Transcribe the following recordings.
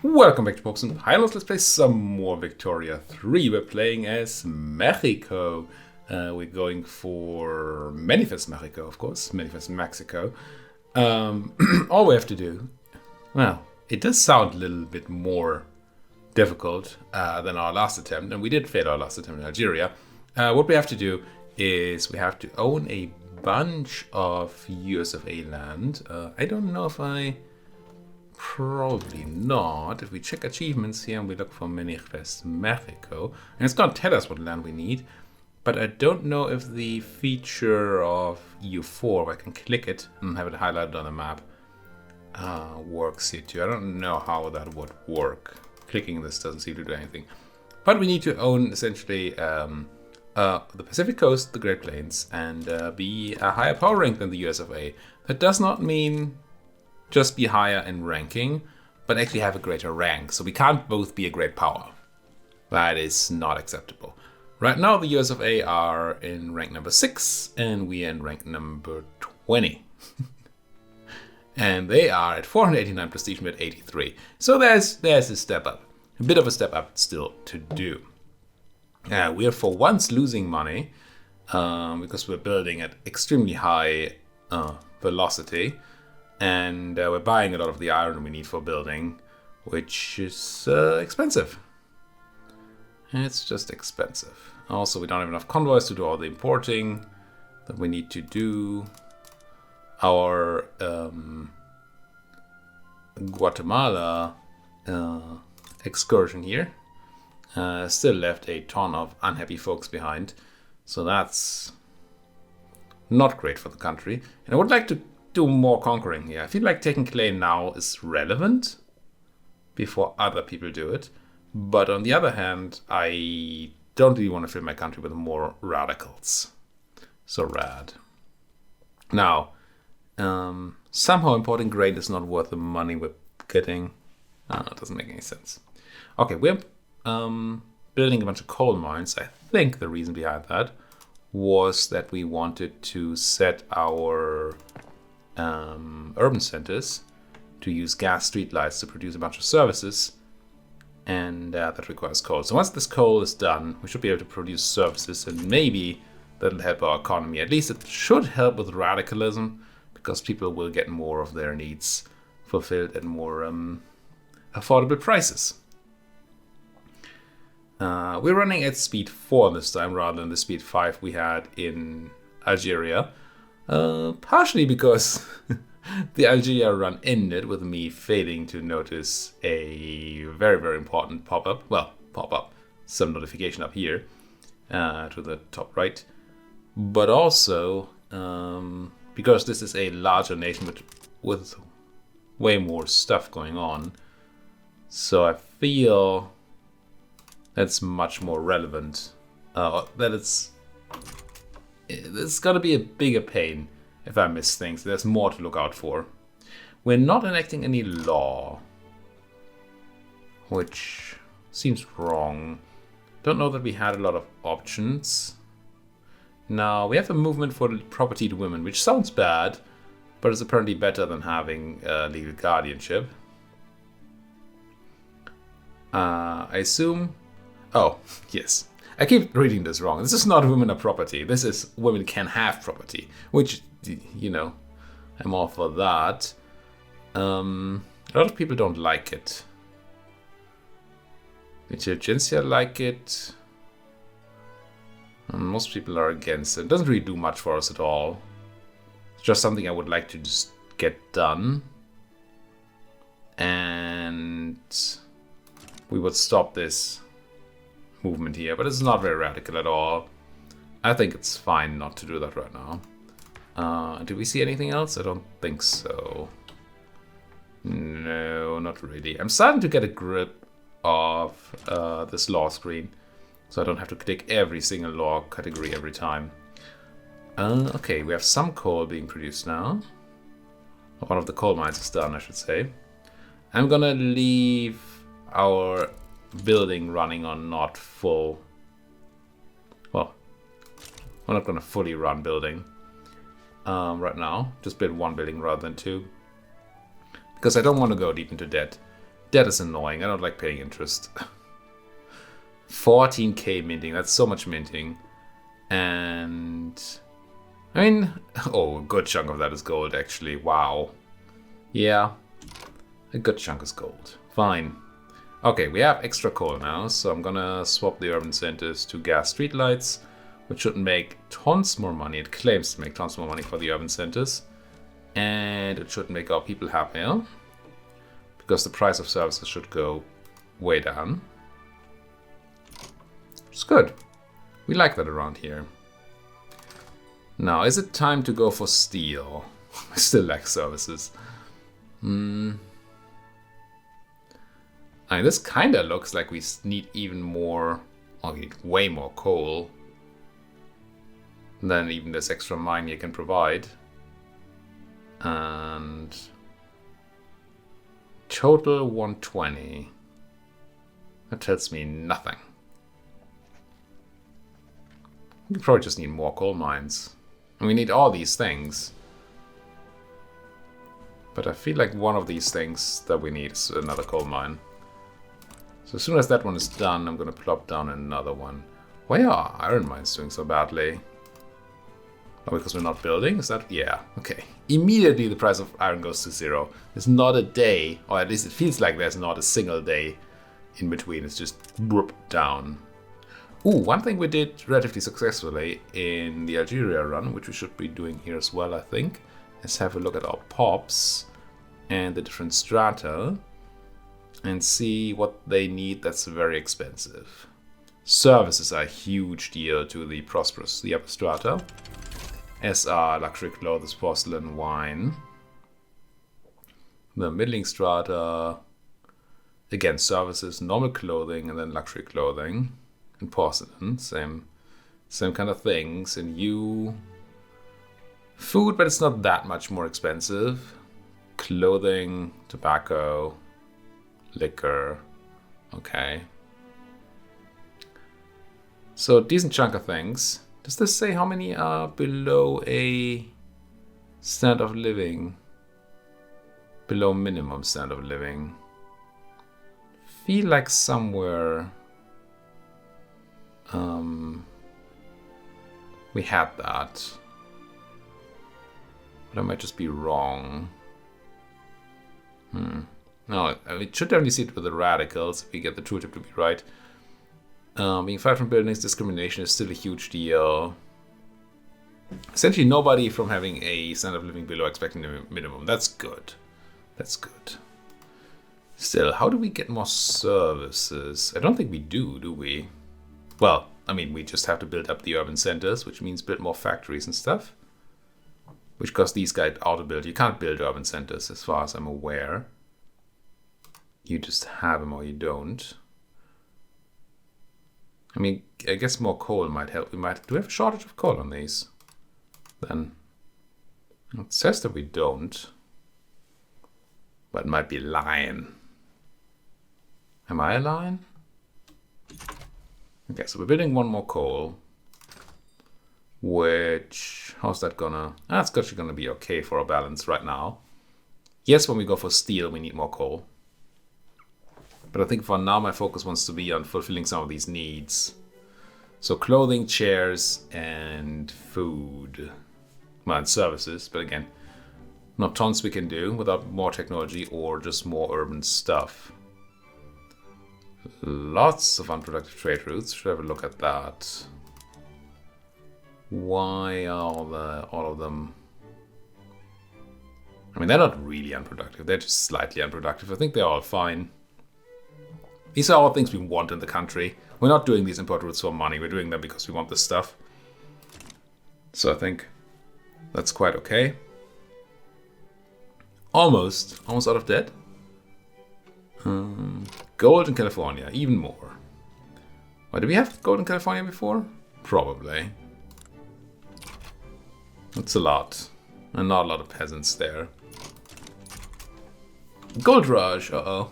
Welcome back to Boxen. Let's play some more Victoria 3. We're playing as Mexico. We're going for Manifest Mexico, of course. Manifest Mexico. All we have to do... Well, it does sound a little bit more difficult than our last attempt. And we did fail our last attempt in Algeria. What we have to do is we have to own a bunch of US of A land. I don't know if I... Probably not. If we check achievements here and we look for Manifest Mexico, and it's going to tell us what land we need, but I don't know if the feature of EU4, if I can click it and have it highlighted on the map, works here too. I don't know how that would work. Clicking this doesn't seem to do anything. But we need to own essentially the Pacific Coast, the Great Plains, and be a higher power rank than the US of A. That does not mean just be higher in ranking, but actually have a greater rank. So we can't both be a great power. That is not acceptable. Right now, the US of A are in rank number 6, and we are in rank number 20. And they are at 489 prestige, we're at 83. So there's a step up. A bit of a step up still to do. We are for once losing money, because we're building at extremely high velocity. And we're buying a lot of the iron we need for building, which is expensive. It's just expensive. Also, we don't have enough convoys to do all the importing that we need to do. Our Guatemala excursion here still left a ton of unhappy folks behind. So that's not great for the country. And I would like to do more conquering here. I feel like taking Clay now is relevant before other people do it. But on the other hand, I don't really want to fill my country with more radicals. So rad. Now, somehow importing grain is not worth the money we're getting. It doesn't make any sense. Okay, we're building a bunch of coal mines. I think the reason behind that was that we wanted to set our urban centers to use gas streetlights to produce a bunch of services, and that requires coal. So once this coal is done, we should be able to produce services, and maybe that'll help our economy. At least it should help with radicalism, because people will get more of their needs fulfilled at more affordable prices. We're running at speed 4 this time rather than the speed 5 we had in Algeria. Partially because the Algeria run ended with me failing to notice a very, very important pop-up. Well, pop-up, some notification up here to the top right. But also because this is a larger nation with way more stuff going on. So I feel that's much more relevant. That it's going to be a bigger pain if I miss things. There's more to look out for. We're not enacting any law, which seems wrong. Don't know that we had a lot of options. Now, we have a movement for property to women, which sounds bad, but it's apparently better than having legal guardianship. I assume... Oh, yes. I keep reading this wrong. This is not women are property. This is women can have property, which, you know, I'm all for that. A lot of people don't like it. Intelligentsia like it. Most people are against it. It doesn't really do much for us at all. It's just something I would like to just get done. And we would stop this movement here, but it's not very radical at all. I think it's fine not to do that right now. Do we see anything else? I don't think so. No, not really. I'm starting to get a grip of this law screen, so I don't have to click every single law category every time. Okay, we have some coal being produced now. One of the coal mines is done, I should say. I'm gonna leave our building running on not full. Well, we're not going to fully run building right now. Just build one building rather than two, because I don't want to go deep into debt. That is annoying. I don't like paying interest. 14k minting. That's so much minting. And I mean, oh, a good chunk of that is gold, actually. Wow. Yeah, a good chunk is gold. Fine. Okay, we have extra coal now, so I'm gonna swap the urban centers to gas streetlights, which should make tons more money. It claims to make tons more money for the urban centers. And it should make our people happier, because the price of services should go way down. It's good. We like that around here. Now, is it time to go for steel? I still lack services. I mean, this kind of looks like we need even more, or we need way more coal than even this extra mine you can provide. And total 120. That tells me nothing. We probably just need more coal mines. And we need all these things. But I feel like one of these things that we need is another coal mine. So as soon as that one is done, I'm going to plop down another one. Why are iron mines doing so badly? Oh, because we're not building? Is that? Yeah, okay. Immediately the price of iron goes to 0. There's not a day, or at least it feels like there's not a single day in between. It's just whoop down. Ooh, one thing we did relatively successfully in the Algeria run, which we should be doing here as well, I think, is have a look at our pops and the different strata and see what they need that's very expensive. Services are a huge deal to the prosperous, the upper strata, as are luxury clothes, porcelain, wine. The middling strata, again, services, normal clothing, and then luxury clothing. And porcelain, same kind of things. And you, food, but it's not that much more expensive. Clothing, tobacco, liquor. Okay. So decent chunk of things. Does this say how many are below a standard of living? Below minimum standard of living. Feel like somewhere we had that, but I might just be wrong. No, it should definitely see it with the radicals if we get the tooltip to be right. Being fired from buildings, discrimination is still a huge deal. Essentially, nobody from having a standard of living below expecting the minimum. That's good. That's good. Still, how do we get more services? I don't think we do we? Well, I mean, we just have to build up the urban centers, which means build more factories and stuff. Which cost these guys auto build. You can't build urban centers as far as I'm aware. You just have them or you don't. I mean, I guess more coal might help. Do we have a shortage of coal on these? Then it says that we don't. But it might be lying. Am I lying? Okay, so we're building one more coal. Which, how's that gonna? That's actually gonna be okay for our balance right now. Yes, when we go for steel, we need more coal. But I think for now, my focus wants to be on fulfilling some of these needs. So clothing, chairs, and food. Well, and services, but again, not tons we can do without more technology or just more urban stuff. Lots of unproductive trade routes. Should have a look at that. Why are all of them? I mean, they're not really unproductive. They're just slightly unproductive. I think they're all fine. These are all things we want in the country. We're not doing these import routes for money. We're doing them because we want this stuff. So I think that's quite okay. Almost out of debt. Gold in California, even more. Why, did we have gold in California before? Probably. That's a lot. And not a lot of peasants there. Gold rush, uh-oh.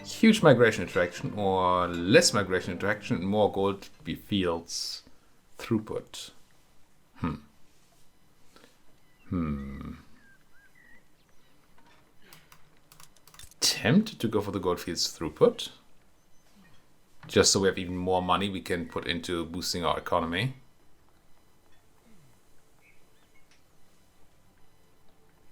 Huge migration attraction or less migration attraction, more gold fields throughput. tempted to go for the goldfields throughput. Just so we have even more money we can put into boosting our economy.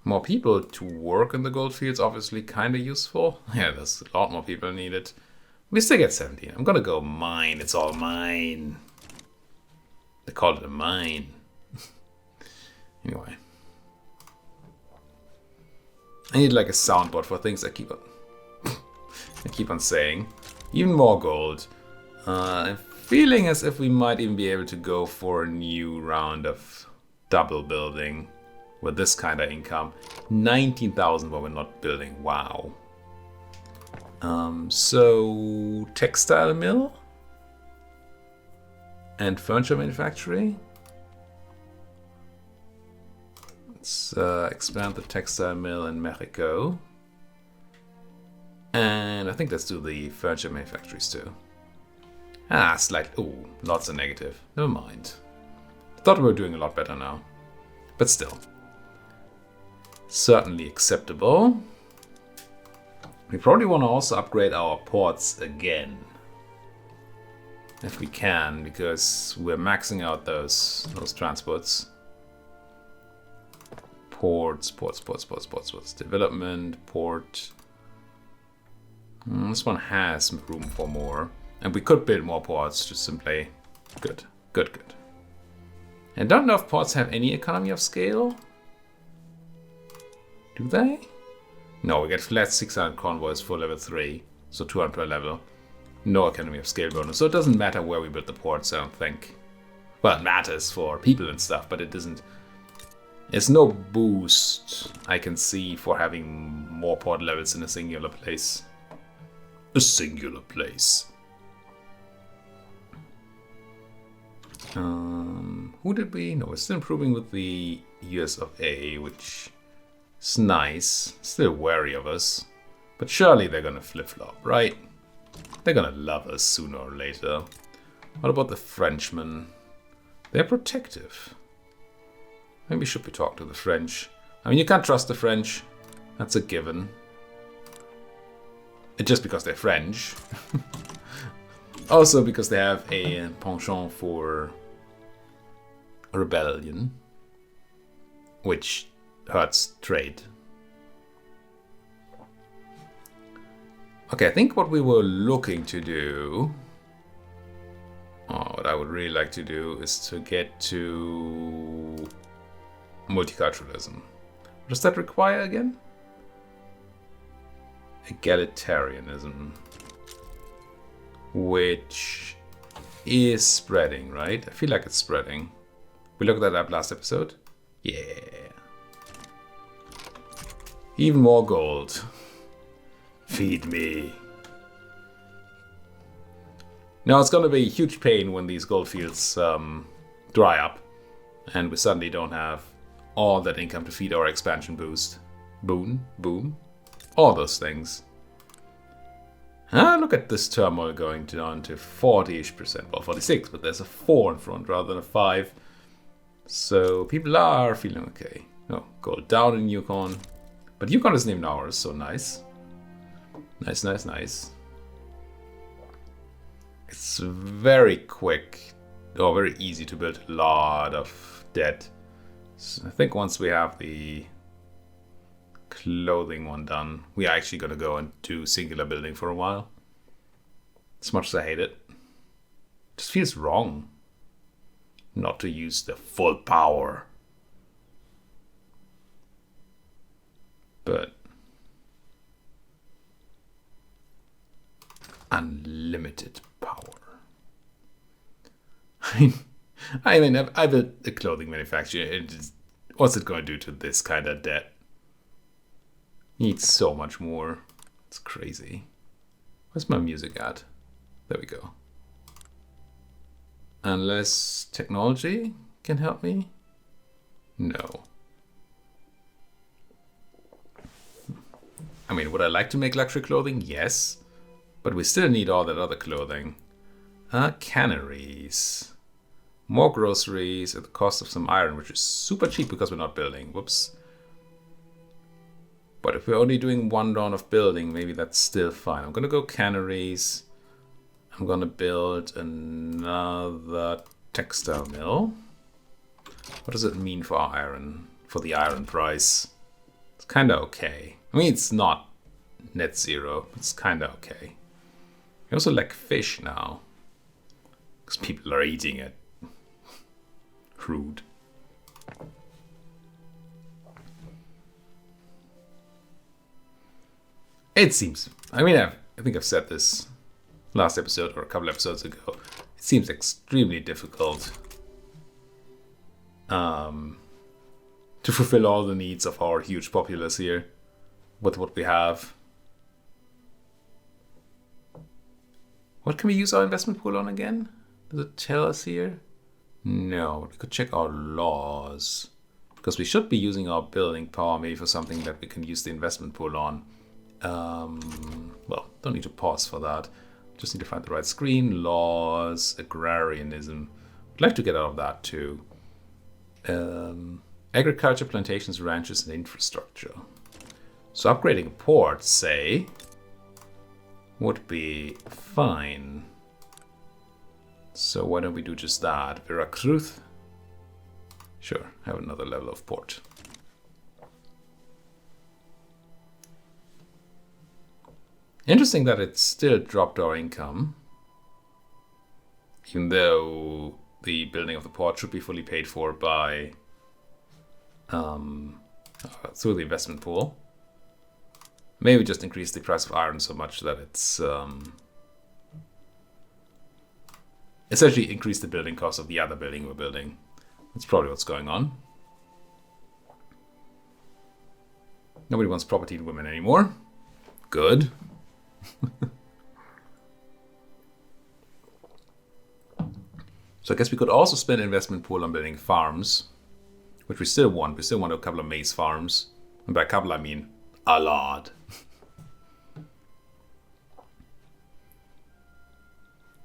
More people to work in the goldfields, obviously kind of useful. Yeah, there's a lot more people needed. We still get 17. I'm gonna go mine. It's all mine. They call it a mine. Anyway. I need like a soundboard for things I keep on saying. Even more gold. I'm feeling as if we might even be able to go for a new round of double building with this kind of income. 19,000 while we're not building. Wow. So textile mill and furniture manufacturing. Let's expand the textile mill in Mexico. And I think let's do the furniture manufacturers too. Ooh, lots of negative. Never mind. Thought we were doing a lot better now. But still. Certainly acceptable. We probably want to also upgrade our ports again. If we can, because we're maxing out those transports. Ports. Development, port. This one has room for more. And we could build more ports, just simply. Good. I don't know if ports have any economy of scale. Do they? No, we get flat 600 convoys for level 3. So 200 per level. No economy of scale bonus. So it doesn't matter where we build the ports, I don't think. Well, it matters for people and stuff, but it doesn't. There's no boost I can see for having more port levels in a singular place. A singular place. Who did we? No, we're still improving with the US of A, which is nice. Still wary of us. But surely they're gonna flip-flop, right? They're gonna love us sooner or later. What about the Frenchmen? They're protective. Maybe should we talk to the French? I mean, you can't trust the French. That's a given. Just because they're French. Also because they have a penchant for rebellion, which hurts trade. Okay, I think what we were looking to do, what I would really like to do is to get to multiculturalism. What does that require again? Egalitarianism. Which is spreading, right? I feel like it's spreading. We looked that up last episode. Yeah. Even more gold. Feed me. Now it's gonna be a huge pain when these gold fields dry up and we suddenly don't have all that income to feed our expansion boost. Boom. All those things. Look at this turmoil going down to 40-ish%. Well, 46, but there's a 4 in front rather than a 5. So people are feeling okay. Oh, gold down in Yukon. But Yukon isn't even ours, so nice. Nice. It's very quick, or very easy to build a lot of debt. So I think once we have the clothing one done, we are actually going to go and do singular building for a while. As much as I hate it. Just feels wrong not to use the full power. But unlimited power. I mean, I built a clothing manufacturer. What's it going to do to this kind of debt? Needs so much more. It's crazy. Where's my music at? There we go. Unless technology can help me? No. I mean, would I like to make luxury clothing? Yes. But we still need all that other clothing. Canneries. More groceries at the cost of some iron, which is super cheap because we're not building. Whoops. But if we're only doing 1 round of building, maybe that's still fine. I'm gonna go canneries. I'm gonna build another textile mill. What does it mean for iron? For the iron price? It's kinda okay. I mean, it's not net zero. It's kinda okay. We also lack fish now. Because people are eating it. Rude. It seems, I mean, I think I've said this last episode or a couple episodes ago. It seems extremely difficult to fulfill all the needs of our huge populace here with what we have. What can we use our investment pool on again? Does it tell us here? No, we could check our laws. Because we should be using our building power maybe for something that we can use the investment pool on. Well, don't need to pause for that. Just need to find the right screen. Laws, agrarianism. I'd like to get out of that too. Agriculture, plantations, ranches, and infrastructure. So upgrading a port, say, would be fine. So why don't we do just that? Veracruz. Sure, have another level of port. Interesting that it still dropped our income. Even though the building of the port should be fully paid for by through the investment pool. Maybe just increase the price of iron so much that it's essentially increase the building cost of the other building we're building. That's probably what's going on. Nobody wants property in women anymore. Good. So I guess we could also spend investment pool on building farms, which we still want. We still want a couple of maize farms. And by a couple, I mean a lot.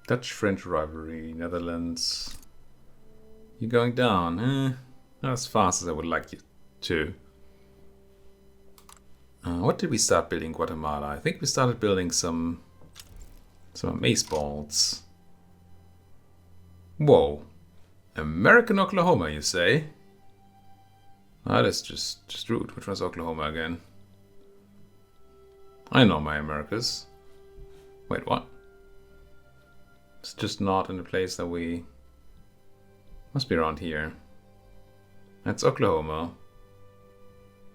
Dutch-French rivalry, Netherlands. You're going down. Not as fast as I would like you to. What did we start building in Guatemala? I think we started building some maize balls. Whoa. American Oklahoma, you say? That is just rude. Which one's Oklahoma again? I know my Americas. Wait, what? It's just not in the place that we... Must be around here. That's Oklahoma.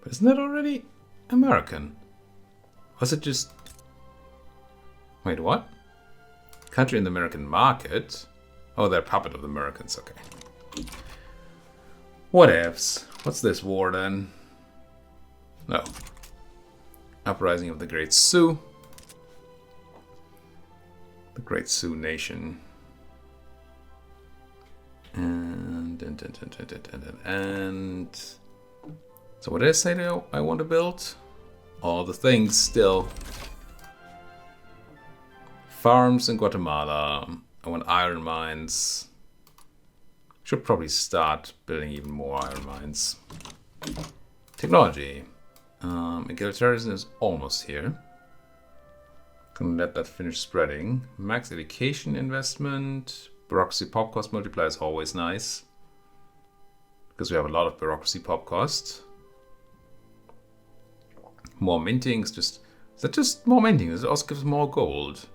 But isn't that already American? Was it just... Wait, what? Country in the American market? Oh, they're a puppet of the Americans, okay. Whatevs. What's this war then? No. Uprising of the Great Sioux. The Great Sioux Nation. And so what did I say that I want to build? All the things still. Farms in Guatemala. I want iron mines. Should probably start building even more iron mines. Technology. Egalitarianism is almost here. Gonna let that finish spreading. Max education investment. Bureaucracy pop cost multiplier is always nice. Because we have a lot of bureaucracy pop cost. More minting is just... Is that just more minting? Does it also give us more gold?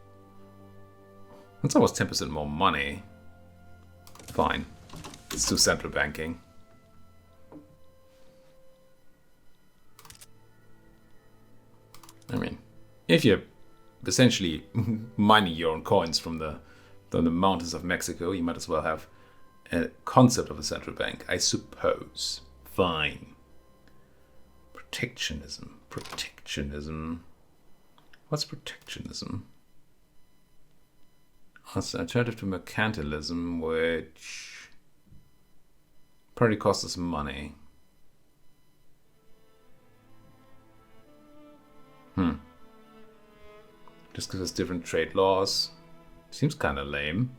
That's almost 10% more money. Fine. Let's do central banking. I mean, if you're essentially mining your own coins from the mountains of Mexico, you might as well have a concept of a central bank, I suppose. Fine. Protectionism. Protectionism. What's protectionism? It's an alternative to mercantilism, which probably costs us money. Just because it's different trade laws. Seems kind of lame.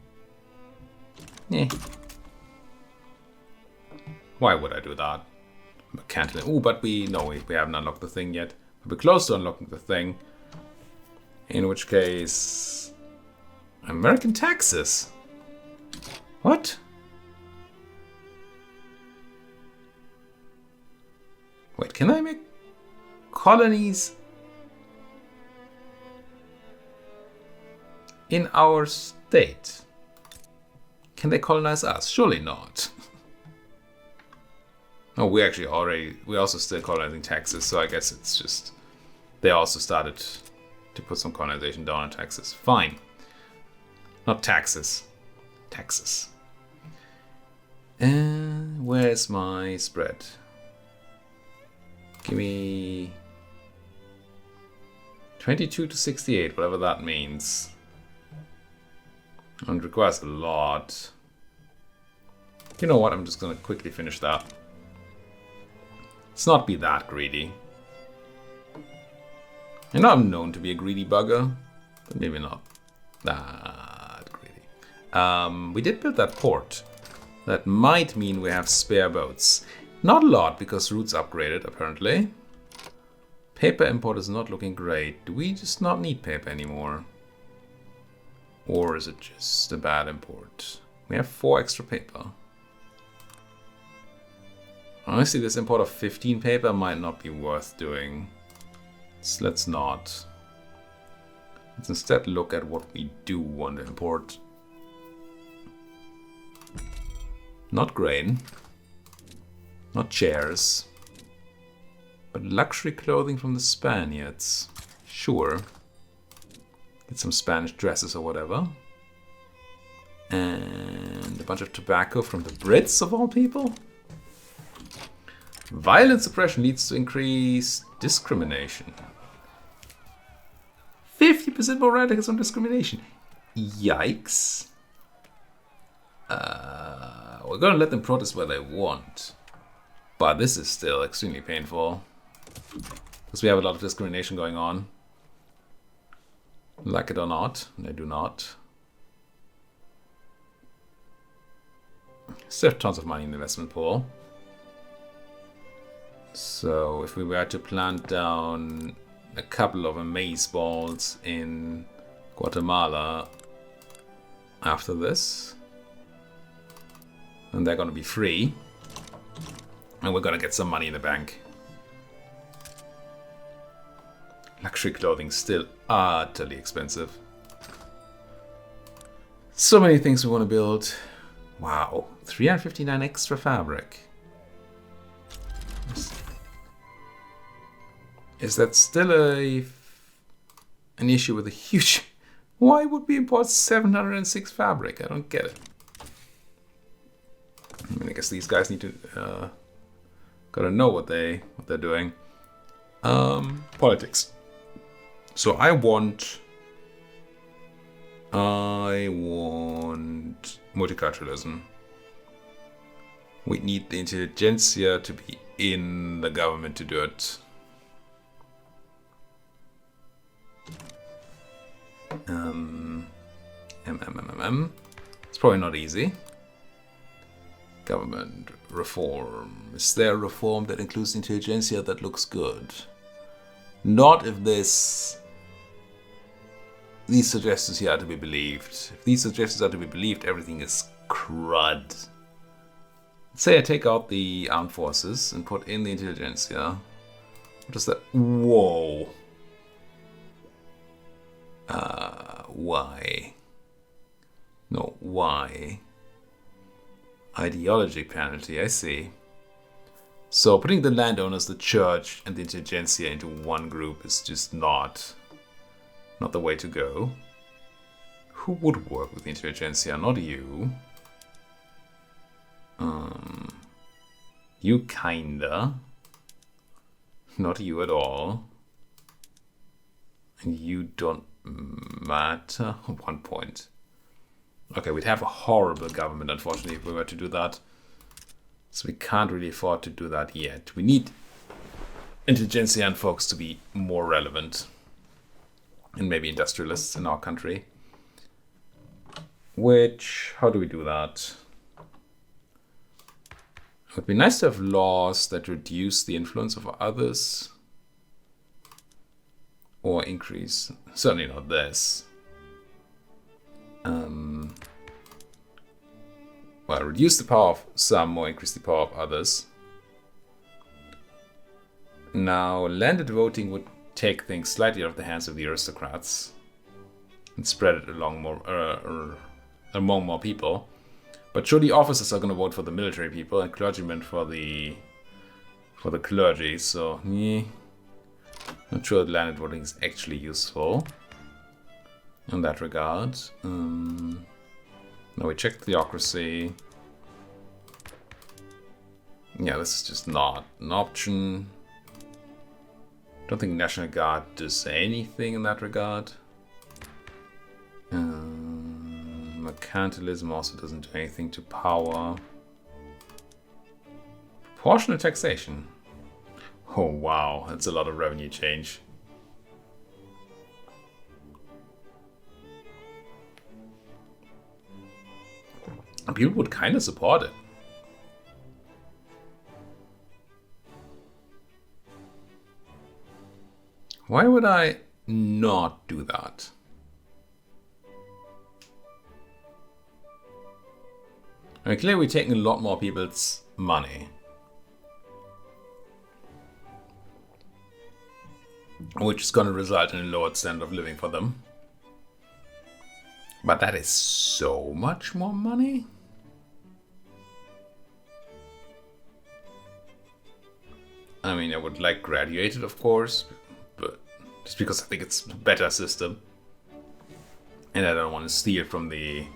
Yeah. Why would I do that? Mercantilism. Oh, but we haven't unlocked the thing yet. We're close to unlocking the thing. In which case... American taxes? What? Wait, can I make colonies in our state? Can they colonize us? Surely not. Oh, we also still colonizing Texas, so I guess it's just they also started to put some colonization down on Texas. Fine. Not taxes. Texas. And where's my spread? Give me 22 to 68, whatever that means. And it requires a lot. You know what? I'm just gonna quickly finish that. Let's not be that greedy. I know I'm known to be a greedy bugger, but maybe not that greedy. We did build that port. That might mean we have spare boats. Not a lot, because routes upgraded, apparently. Paper import is not looking great. Do we just not need paper anymore? Or is it just a bad import? We have 4 extra paper. Honestly, this import of 15 paper might not be worth doing. So let's not. Let's instead look at what we do want to import. Not grain. Not chairs. But luxury clothing from the Spaniards. Sure. Get some Spanish dresses or whatever. And a bunch of tobacco from the Brits, of all people. Violent suppression leads to increased discrimination. 50% more radicals on discrimination. Yikes. We're gonna let them protest where they want. But this is still extremely painful. Because we have a lot of discrimination going on. Like it or not, they do not. Still have tons of money in the investment pool. So if we were to plant down a couple of amaze balls in Guatemala after this, and they're gonna be free, and we're gonna get some money in the bank. Luxury clothing still utterly expensive. So many things we want to build. Wow, 359 extra fabric. Is that still an issue with a huge... Why would we import 706 fabric? I don't get it. I mean, I guess these guys need to gotta know what they're doing. Politics. So I want multiculturalism. We need the intelligentsia to be in the government to do it. It's probably not easy. Government reform. Is there a reform that includes intelligentsia that looks good? Not if these suggestions here are to be believed. If these suggestions are to be believed, everything is crud. Let's say I take out the armed forces and put in the intelligentsia. What is that? Whoa. Why? No, why? Ideology penalty, I see. So putting the landowners, the church, and the intelligentsia into one group is just not the way to go. Who would work with the intelligentsia? Not you. You kinda. Not you at all. And you don't matter. 1 point. Okay, we'd have a horrible government, unfortunately, if we were to do that. So we can't really afford to do that yet. We need intelligentsia and folks to be more relevant. And maybe industrialists in our country. Which, how do we do that? It would be nice to have laws that reduce the influence of others. or increase. Certainly not this. Well, reduce the power of some or increase the power of others. Now, landed voting would take things slightly out of the hands of the aristocrats and spread it along among more people. But surely officers are going to vote for the military people and clergymen for the clergy. So, not sure that landed voting is actually useful in that regard. Now we check theocracy. Yeah, this is just not an option. Don't think National Guard does anything in that regard. Mercantilism also doesn't do anything to power. Proportional taxation. Oh wow, that's a lot of revenue change. People would kind of support it. Why would I not do that? I mean, clearly we're taking a lot more people's money. Which is going to result in a lowered standard of living for them. But that is so much more money. I mean, I would like graduated, of course, but just because I think it's a better system, and I don't want to steal from the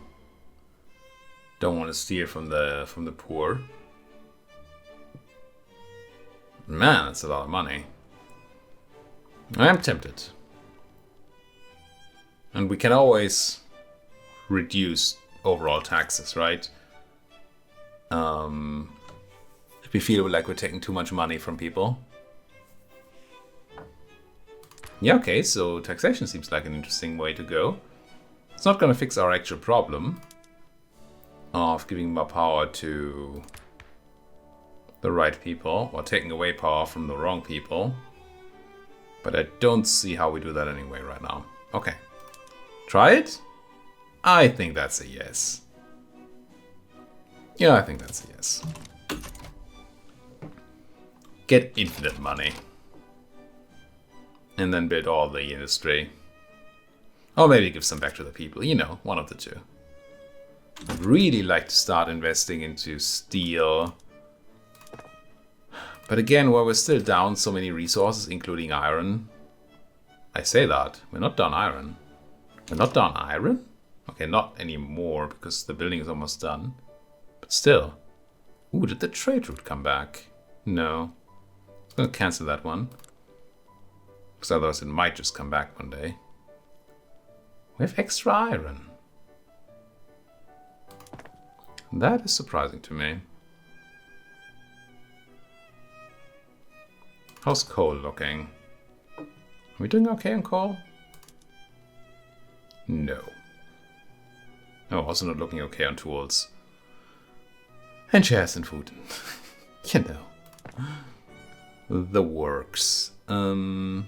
from the poor. Man, that's a lot of money. I am tempted, and we can always reduce overall taxes, right? If we feel like we're taking too much money from people. Yeah, okay, so taxation seems like an interesting way to go. It's not going to fix our actual problem of giving more power to the right people or taking away power from the wrong people. But I don't see how we do that anyway right now. Okay. Try it? I think that's a yes. Yeah, I think that's a yes. Get infinite money. And then build all the industry. Or maybe give some back to the people. You know, one of the two. I'd really like to start investing into steel. But again, while we're still down so many resources, including iron. I say that. We're not down iron. We're not down iron? Okay, not anymore, because the building is almost done. But still. Ooh, did the trade route come back? No. I'm going to cancel that one. Because otherwise it might just come back one day. We have extra iron. That is surprising to me. How's coal looking? Are we doing okay on coal? No. Oh, also not looking okay on tools. And chairs and food. You know. The works. Can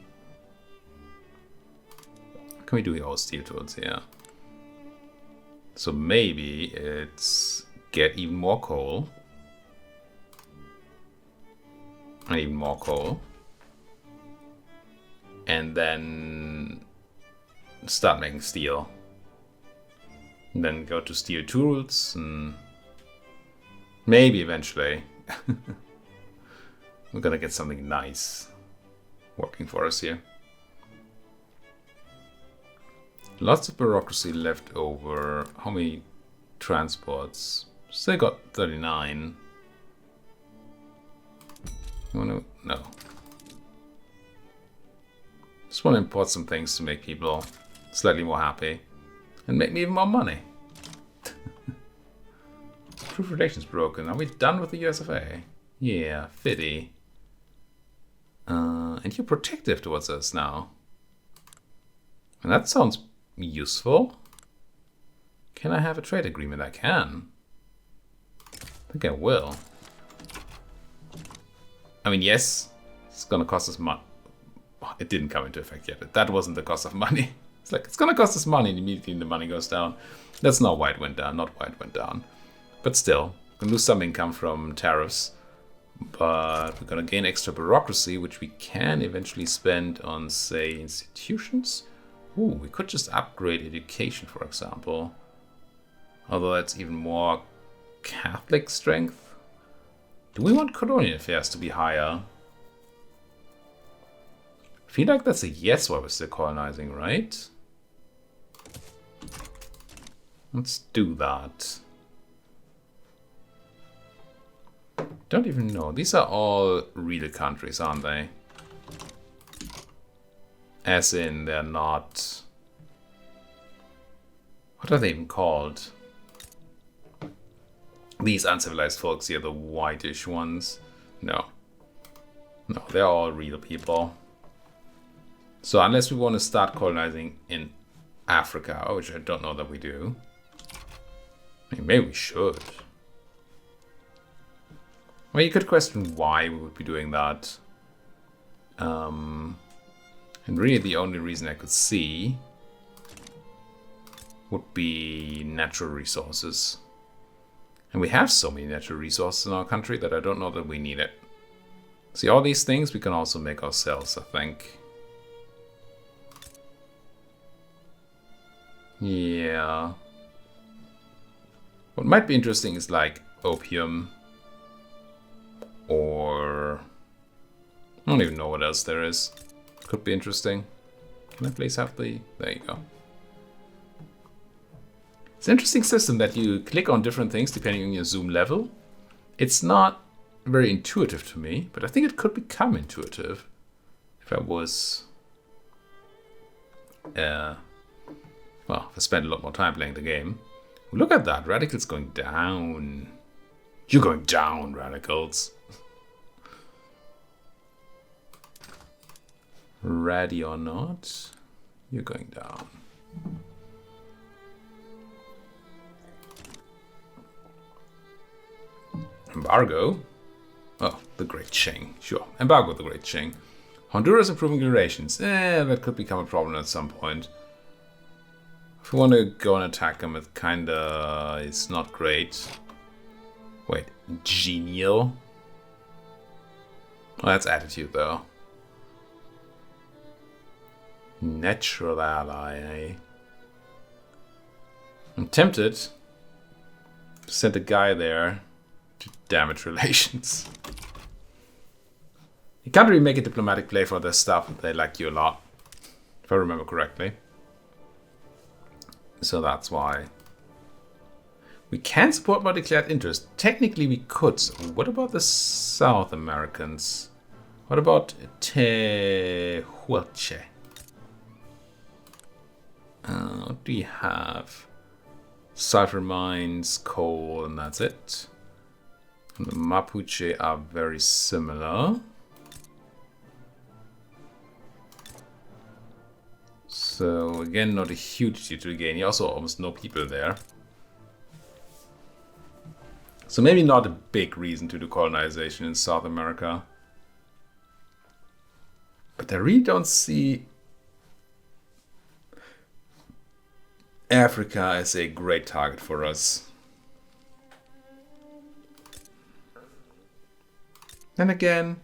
we do all steel tools here? So maybe it's get even more coal. And even more coal. And then start making steel. And then go to steel tools and maybe eventually we're gonna get something nice working for us here. Lots of bureaucracy left over. How many transports? Still got 39. You wanna? No. Just want to import some things to make people slightly more happy. And make me even more money. Proof relations broken. Are we done with the USFA? Yeah, fitty. And you're protective towards us now. And that sounds useful. Can I have a trade agreement? I can. I think I will. I mean, yes, it's gonna cost us it didn't come into effect yet. That wasn't the cost of money. It's like, it's gonna cost us money, and immediately the money goes down. That's not why it went down, not why it went down. But still, we're gonna lose some income from tariffs. But we're gonna gain extra bureaucracy, which we can eventually spend on, say, institutions. Ooh, we could just upgrade education, for example. Although that's even more Catholic strength. Do we want colonial affairs to be higher? I feel like that's a yes while we're still colonizing, right? Let's do that. Don't even know. These are all real countries, aren't they? As in, they're not... What are they even called? These uncivilized folks here, the whitish ones. No. No, they're all real people. So unless we want to start colonizing in Africa, which I don't know that we do. I mean, maybe we should. Well, you could question why we would be doing that. And really the only reason I could see would be natural resources. And we have so many natural resources in our country that I don't know that we need it. See, all these things we can also make ourselves, I think. Yeah. What might be interesting is like opium. Or... I don't even know what else there is. Could be interesting. Can I please have the... There you go. It's an interesting system that you click on different things depending on your zoom level. It's not very intuitive to me, but I think it could become intuitive if I was... well, if I spent a lot more time playing the game. Look at that, radicals going down. You're going down, radicals. Ready or not, you're going down. Embargo? Oh, the Great Qing. Sure, embargo the Great Qing. Honduras improving relations. That could become a problem at some point. If we want to go and attack them, it kinda is not great. Wait, genial? Well, that's attitude, though. Natural ally, eh? I'm tempted to send a guy there to damage relations. You can't really make a diplomatic play for this stuff. They like you a lot, if I remember correctly. So that's why. We can support by declared interest. Technically we could. So what about the South Americans? What about Tehuelche? What do you have? Sulfur mines, coal, and that's it. And the Mapuche are very similar. So again, not a huge deal to gain. You also almost no people there. So maybe not a big reason to do colonization in South America. But I really don't see Africa as a great target for us. Then again,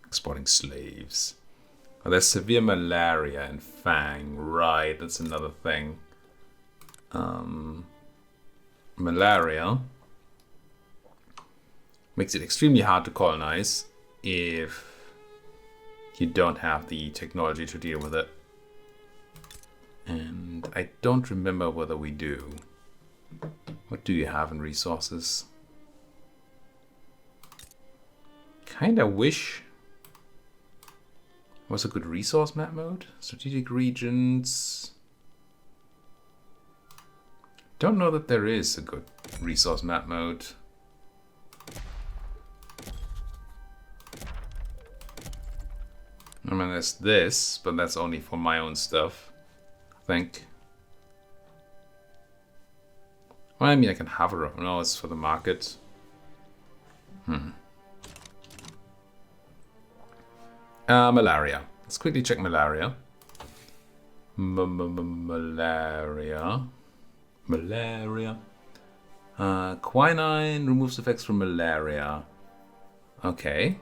exporting slaves. Oh, there's severe malaria in Fang, right? That's another thing. Malaria makes it extremely hard to colonize if you don't have the technology to deal with it. And I don't remember whether we do. What do you have in resources? Kinda wish was a good resource map mode. Strategic regions. Don't know that there is a good resource map mode. I mean, there's this, but that's only for my own stuff, I think. Well, I mean, I can hover up. No, it's for the market. Malaria. Let's quickly check malaria. Malaria. Malaria. Quinine removes effects from malaria. Okay.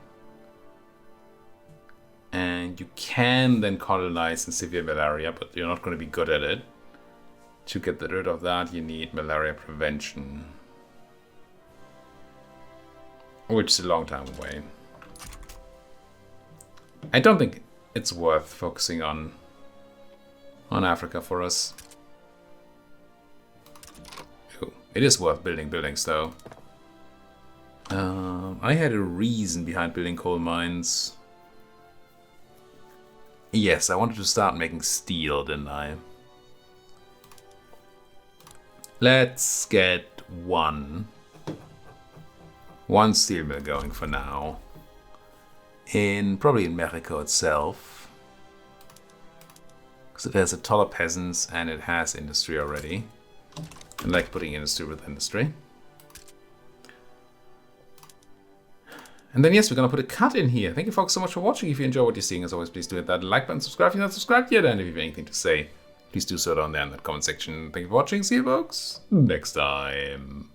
And you can then colonize in severe malaria, but you're not going to be good at it. To get rid of that, you need malaria prevention. Which is a long time away. I don't think it's worth focusing on Africa for us. Ooh, it is worth building buildings, though. I had a reason behind building coal mines. Yes, I wanted to start making steel, didn't I? Let's get one steel mill going for now. Probably in Mexico itself. Because it has a taller peasants and it has industry already. I like putting industry with industry. And then yes, we're going to put a cut in here. Thank you folks so much for watching. If you enjoy what you're seeing, as always, please do hit that like button, subscribe if you're not subscribed yet, and if you have anything to say, please do so down there in that comment section. Thank you for watching. See you folks next time.